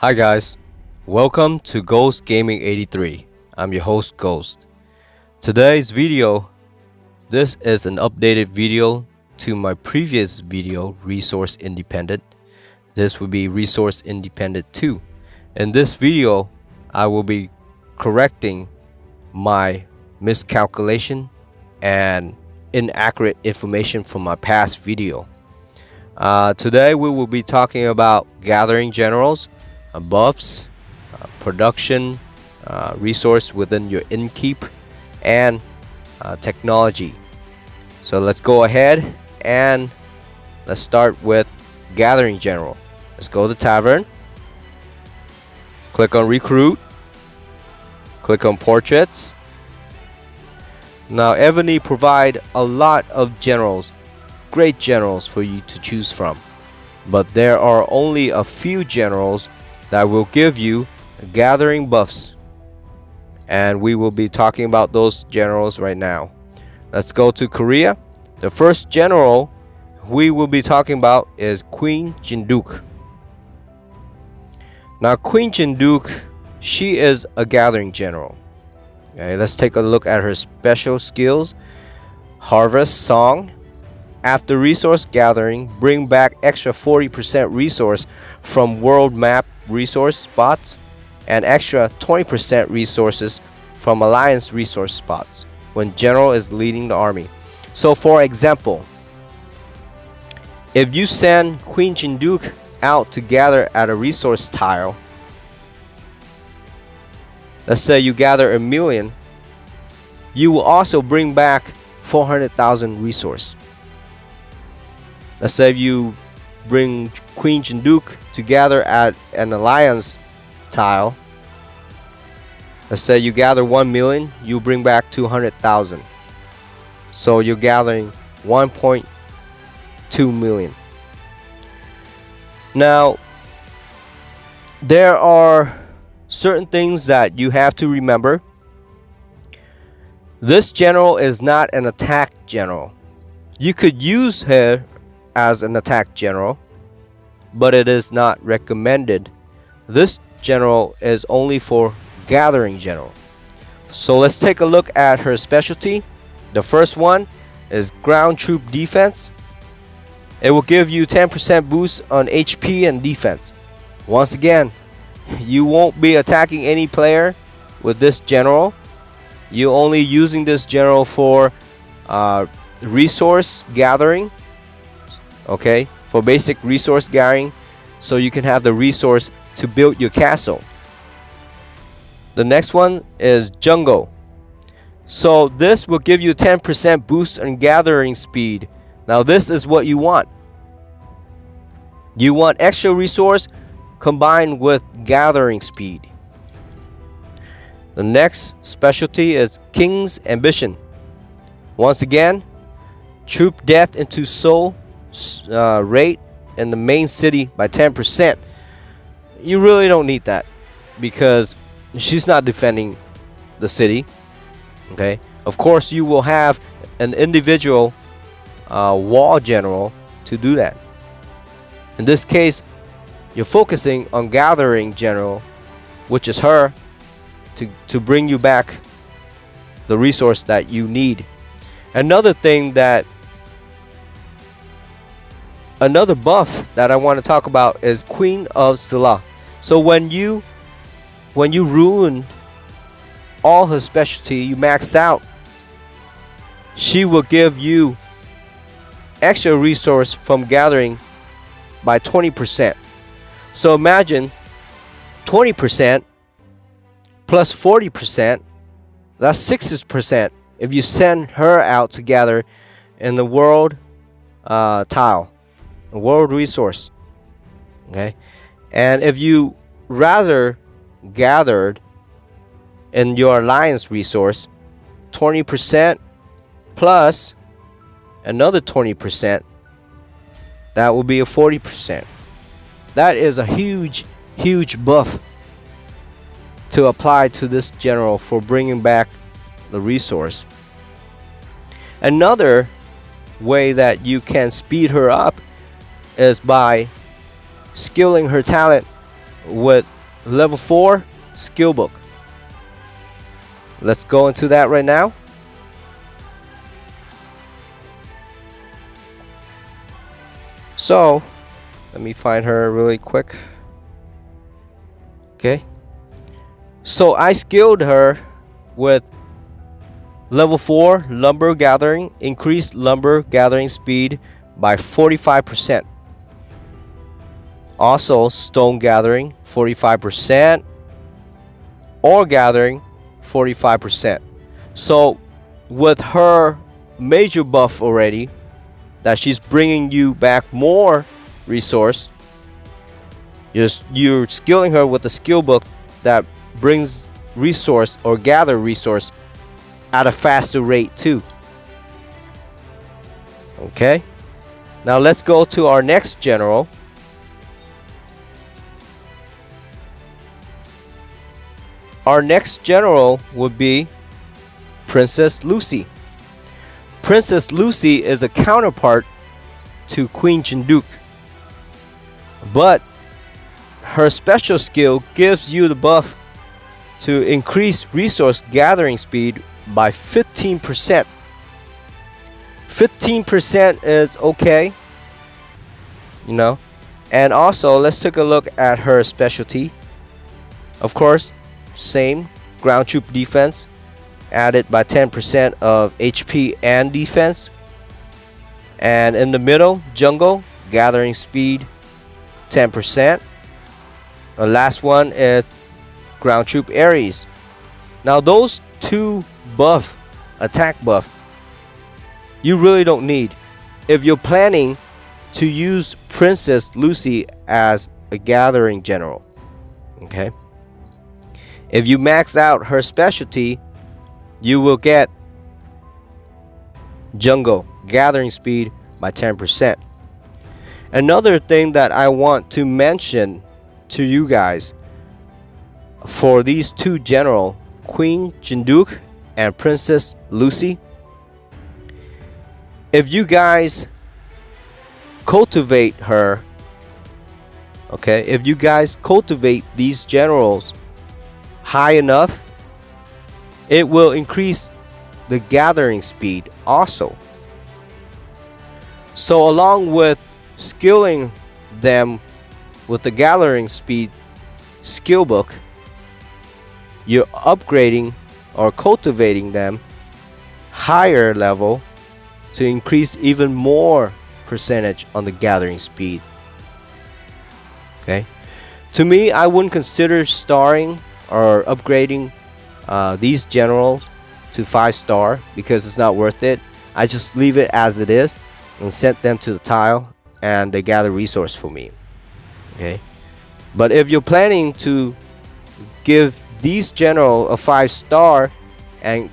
Hi guys, welcome to Ghost Gaming 83. I'm your host Ghost. Today's video, this is an updated video to my previous video, Resource Independent. This will be Resource Independent 2. In this video, I will be correcting my miscalculation and inaccurate information from my past video. Today we will be talking about gathering generals, buffs, production, resource within your innkeep, and technology. So let's go ahead and let's start with gathering general. Let's go to tavern, click on recruit, click on portraits. Now Evony provide a lot of generals, great generals for you to choose from, but there are only a few generals that will give you gathering buffs, and we will be talking about those generals right now. Let's go to Korea. The first general we will be talking about is Queen Jindeok. Now Queen Jindeok, she is a gathering general. Okay, let's take a look at her special skills. Harvest Song. After resource gathering, bring back extra 40% resource from world map resource spots and extra 20% resources from alliance resource spots when general is leading the army. So for example, if you send Queen Jindeok out to gather at a resource tile, let's say you gather 1,000,000, you will also bring back 400,000 resource. Let's say you bring Queen Jindeok together at an alliance tile. Let's say you gather 1,000,000, you bring back 200,000. So you're gathering 1.2 million. Now, there are certain things that you have to remember. This general is not an attack general. You could use her as an attack general, but it is not recommended. This general is only for gathering general. So let's take a look at her specialty. The first one is ground troop defense. It will give you 10% boost on HP and defense. Once again, you won't be attacking any player with this general. You're only using this general for resource gathering. Okay, for basic resource gathering, so you can have the resource to build your castle. The next one is jungle. So this will give you 10% boost on gathering speed. Now this is what you want. You want extra resource combined with gathering speed. The next specialty is King's Ambition. Once again, troop death into soul rate in the main city by 10%. You really don't need that because she's not defending the city. Okay, of course you will have an individual wall general to do that. In this case, you're focusing on gathering general, which is her, to bring you back the resource that you need. Another buff that I want to talk about is Queen of Silla. So when you ruin all her specialty, you maxed out, she will give you extra resource from gathering by 20%. So imagine 20% plus 40%, that's 60% if you send her out to gather in the world tile, a world resource. Okay, and if you rather gathered in your alliance resource, 20% plus another 20%, that will be a 40%. That is a huge buff to apply to this general for bringing back the resource. Another way that you can speed her up is by skilling her talent with level 4 skill book. Let's go into that right now. So let me find her really quick. Okay, so I skilled her with level 4 lumber gathering, increased lumber gathering speed by 45%. Also stone gathering 45%, ore gathering 45%. So with her major buff already, that she's bringing you back more resource, you're skilling her with a skill book that brings resource or gather resource at a faster rate too. Okay, now let's go to our next general. Our next general would be Princess Lucy. Princess Lucy is a counterpart to Queen Jindeok, but her special skill gives you the buff to increase resource gathering speed by 15%. 15% is okay, you know. And also, let's take a look at her specialty. Of course, same ground troop defense, added by 10% of HP and defense. And in the middle, jungle gathering speed 10%. The last one is ground troop Ares. Now those two attack buff, you really don't need if you're planning to use Princess Lucy as a gathering general. Okay, if you max out her specialty, you will get jungle gathering speed by 10%. Another thing that I want to mention to you guys for these two general, Queen Jindeok and Princess Lucy, if you guys cultivate her, okay, if you guys cultivate these generals high enough, it will increase the gathering speed also. So along with skilling them with the gathering speed skill book, you're upgrading or cultivating them higher level to increase even more percentage on the gathering speed. Okay, to me, I wouldn't consider starring or upgrading these generals to 5-star because it's not worth it. I just leave it as it is and send them to the tile and they gather resource for me. Okay, but if you're planning to give these general a 5-star and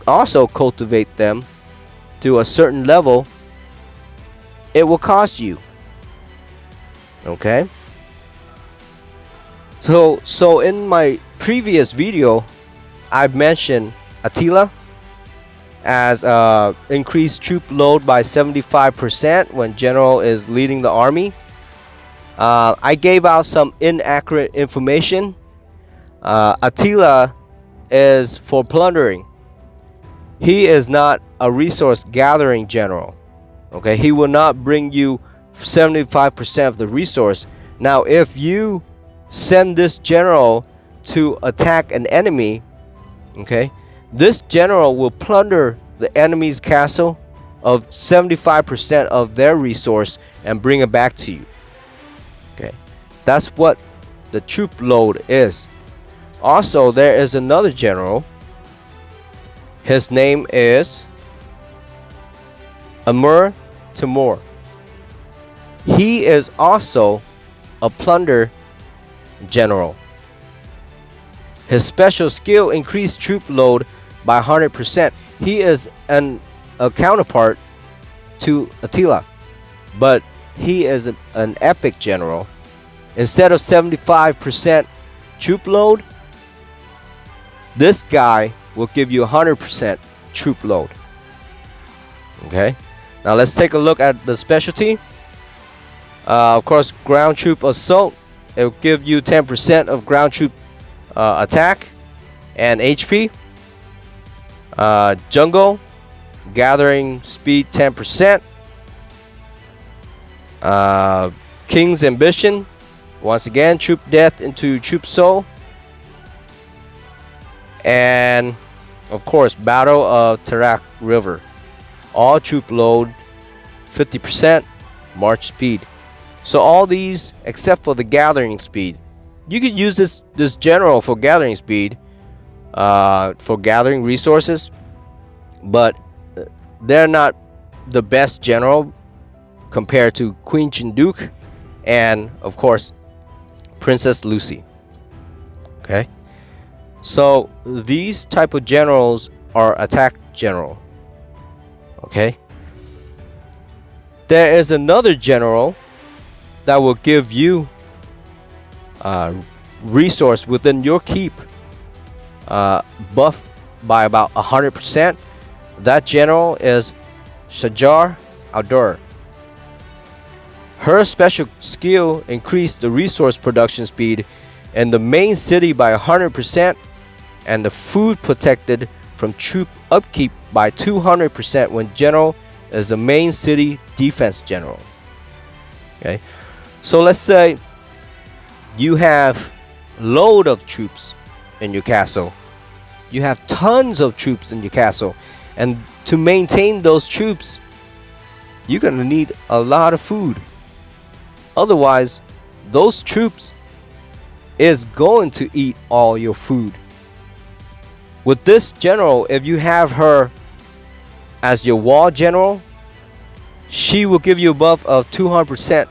also cultivate them to a certain level, it will cost you. Okay, so in my previous video, I mentioned Attila as increased troop load by 75% when general is leading the army. I gave out some inaccurate information. Attila is for plundering. He is not a resource gathering general. Okay, he will not bring you 75% of the resource. Now, if you send this general to attack an enemy, okay, this general will plunder the enemy's castle of 75% of their resource and bring it back to you. Okay, that's what the troop load is. Also, there is another general. His name is Amur Timur. He is also a plunder general. His special skill increased troop load by 100%. He is a counterpart to Attila, but he is an epic general. Instead of 75% troop load, this guy will give you 100% troop load. Okay, now let's take a look at the specialty. Of course, ground troop assault it will give you 10% of ground troop attack and HP. Jungle, gathering speed 10%. King's Ambition, once again, troop death into troop soul. And of course, Battle of Tarak River, all troop load 50% march speed. So all these except for the gathering speed. You could use this general for gathering speed, for gathering resources, but they're not the best general compared to Queen Jindeok and of course Princess Lucy. Okay, so these type of generals are attack general. Okay, there is another general that will give you resource within your keep buff by about 100%. That general is Shajar Aldur. Her special skill increased the resource production speed in the main city by 100% and the food protected from troop upkeep by 200% when general is a main city defense general. Okay, so let's say you have load of troops in your castle. You have tons of troops in your castle, and to maintain those troops, you're gonna need a lot of food. Otherwise, those troops is going to eat all your food. With this general, if you have her as your wall general, she will give you a buff of 200%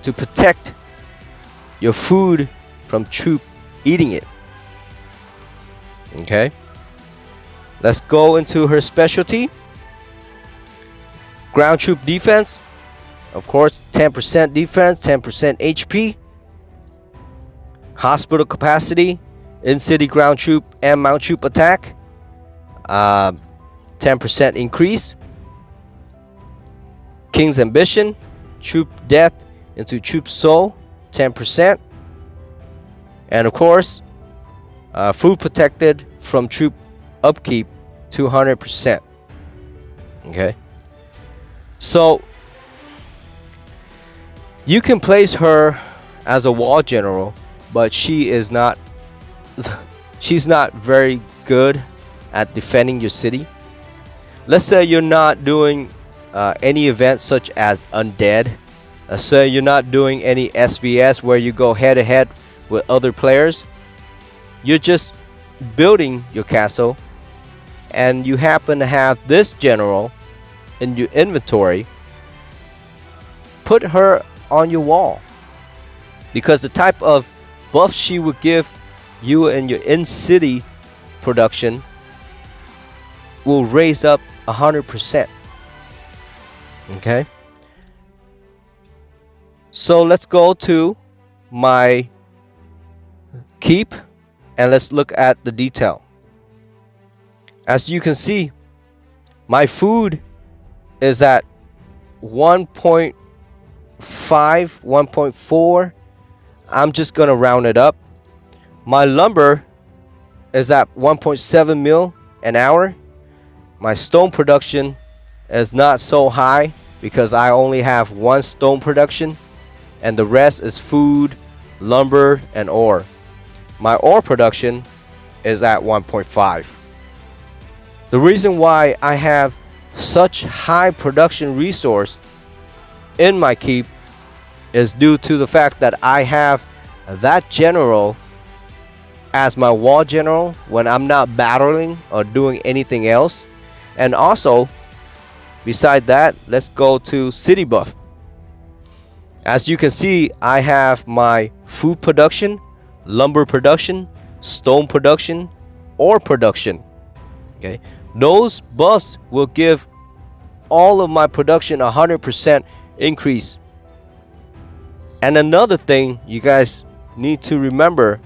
to protect your food from troop eating it. Okay, let's go into her specialty. Ground troop defense, of course, 10% defense, 10% HP. Hospital capacity, in-city ground troop and mount troop attack, 10% increase. King's Ambition, troop death into troop soul, 10%. And of course, food protected from troop upkeep, 200%. Okay, so you can place her as a wall general, but she's not very good at defending your city. Let's say you're not doing any events such as undead. Let's say you're not doing any SVS where you go head to head with other players. You're just building your castle and you happen to have this general in your inventory. Put her on your wall, because the type of buff she would give you in your in-city production will raise up 100%. Okay, so let's go to my keep and let's look at the detail. As you can see, my food is at 1.5, 1.4. I'm just gonna round it up. My lumber is at 1.7 mil an hour. My stone production is not so high because I only have one stone production and the rest is food, lumber, and ore. My ore production is at 1.5. The reason why I have such high production resource in my keep is due to the fact that I have that general as my wall general when I'm not battling or doing anything else. And also, beside that, let's go to city buff. As you can see, I have my food production, lumber production, stone production, ore production. Okay, those buffs will give all of my production 100% increase. And another thing you guys need to remember,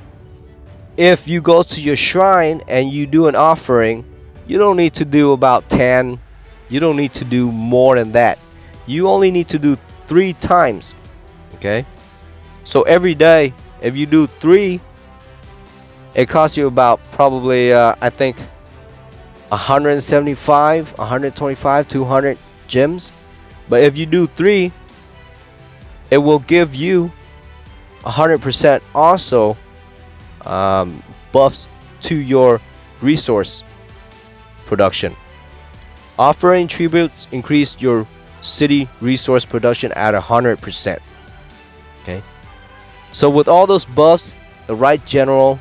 if you go to your shrine and you do an offering, you don't need to do about 10. You don't need to do more than that. You only need to do 3 times. Okay, So every day, if you do 3, it costs you about probably I think 175, 125, 200 gems. But if you do 3, it will give you 100% also buffs to your resource production. Offering tributes increase your city resource production at 100%. Okay. So with all those buffs, the right general,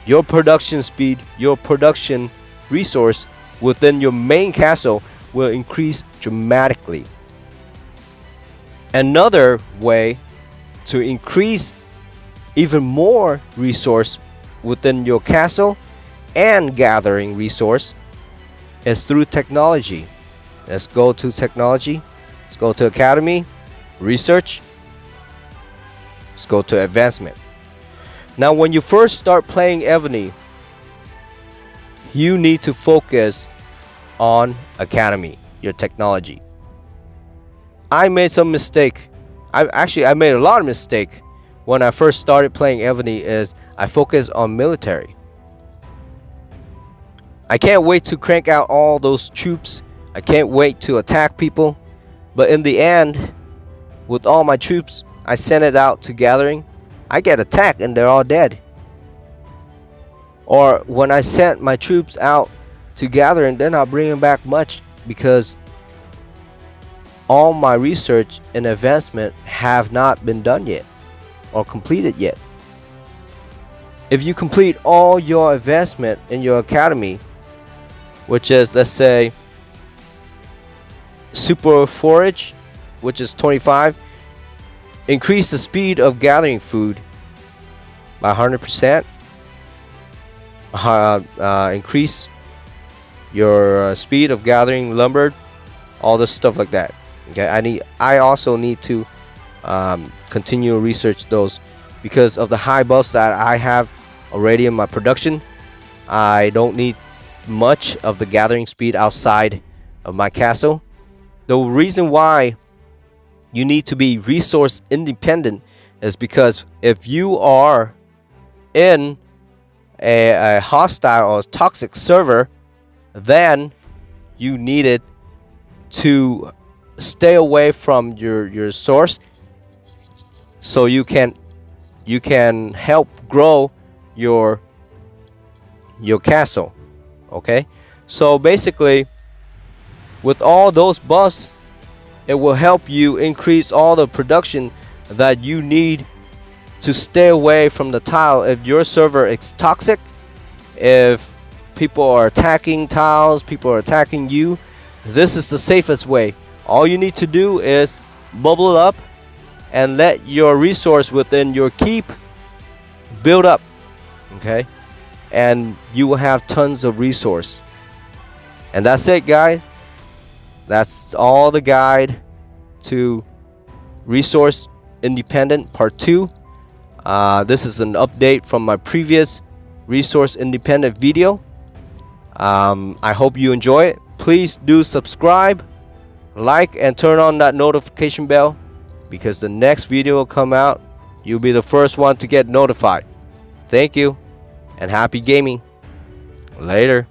your production speed, your production resource within your main castle will increase dramatically. Another way to increase even more resource within your castle and gathering resource is through technology. Let's go to technology. Let's go to academy, research. Let's go to advancement. Now when you first start playing Evony, you need to focus on academy, your technology. I made some mistake. I made a lot of mistake when I first started playing Evony. Is I focused on military. I can't wait to crank out all those troops. I can't wait to attack people. But in the end, with all my troops, I send it out to gathering. I get attacked and they're all dead. Or when I sent my troops out to gathering, they're not bringing back much because all my research and advancement have not been done yet or completed yet. If you complete all your advancement in your academy, which is, let's say, super forage, which is 25, increase the speed of gathering food by 100%. Increase your speed of gathering lumber, all this stuff like that. Okay, I also need to continue to research those because of the high buffs that I have already in my production. I don't need much of the gathering speed outside of my castle. The reason why you need to be resource independent is because if you are in a hostile or toxic server, then you needed to stay away from your source so you can help grow your castle. Okay, so basically with all those buffs, it will help you increase all the production that you need to stay away from the tile. If your server is toxic, if people are attacking tiles, people are attacking you, this is the safest way. All you need to do is bubble up and let your resource within your keep build up. Okay, and you will have tons of resource. And that's it, guys. That's all the guide to resource independent part 2. This is an update from my previous resource independent video. I hope you enjoy it. Please do subscribe, like, and turn on that notification bell because the next video will come out. You'll be the first one to get notified. Thank you and happy gaming. Later.